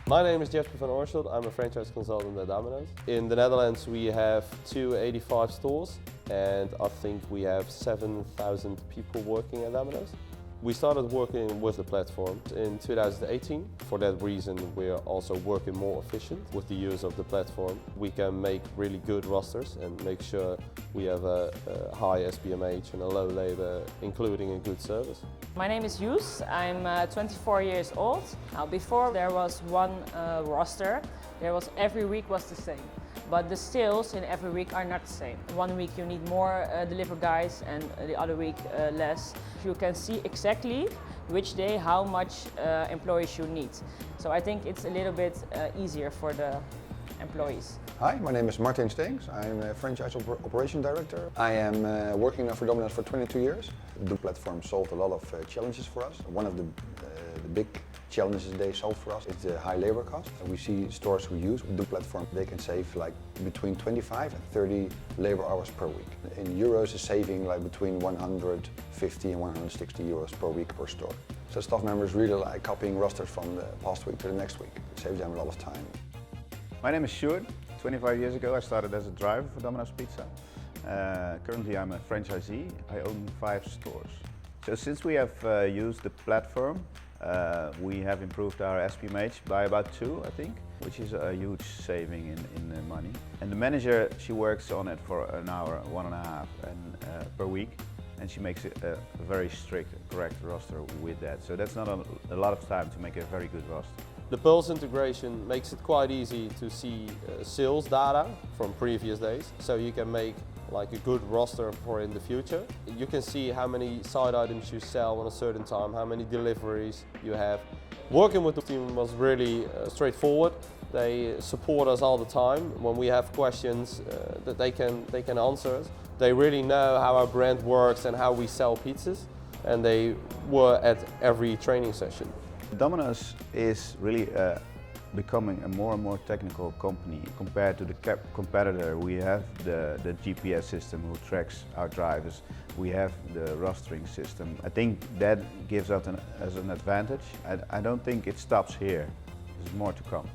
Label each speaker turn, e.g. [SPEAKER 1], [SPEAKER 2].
[SPEAKER 1] My name is Jesper van Oorschot. I'm a franchise consultant at Domino's. In the Netherlands we have 285 stores and I think we have 7,000 people working at Domino's. We started working with the platform in 2018. For that reason we're also working more efficient with the use of the platform. We can make really good rosters and make sure we have a high SPMH and a low labor, including a good service.
[SPEAKER 2] My name is Joes. I'm 24 years old. Now, before there was one roster, every week was the same. But the sales in every week are not the same. One week you need more deliver guys and the other week less. You can see exactly which day how much employees you need. So I think it's a little bit easier for the employees.
[SPEAKER 3] Hi, my name is Martin Steens. I'm a franchise operation director. I am working now for Domino's for 22 years. The platform solved a lot of challenges for us. One of the big challenges they solve for us is the high labor cost. We see stores who use the platform, they can save like between 25 and 30 labor hours per week. In euros, it's saving like between 150 and 160 euros per week per store. So staff members really like copying rosters from the past week to the next week. It saves them a lot of time.
[SPEAKER 4] My name is Sjoerd. 25 years ago I started as a driver for Domino's Pizza. Currently I'm a franchisee. I own 5 stores. So since we have used the platform, we have improved our SPMH by about 2, I think, which is a huge saving in money. And the manager, she works on it for an hour, 1.5 per week, and she makes it a very strict, correct roster with that. So that's not a lot of time to make a very good roster.
[SPEAKER 1] The Pulse integration makes it quite easy to see sales data from previous days, so you can make like a good roster for in the future. You can see how many side items you sell on a certain time, how many deliveries you have. Working with the team was really straightforward. They support us all the time. When we have questions that they can answer us. They really know how our brand works and how we sell pizzas, and they were at every training session.
[SPEAKER 4] Domino's is really becoming a more and more technical company. Compared to the competitor, we have the GPS system who tracks our drivers. We have the rostering system. I think that gives us an advantage. I don't think it stops here. There's more to come.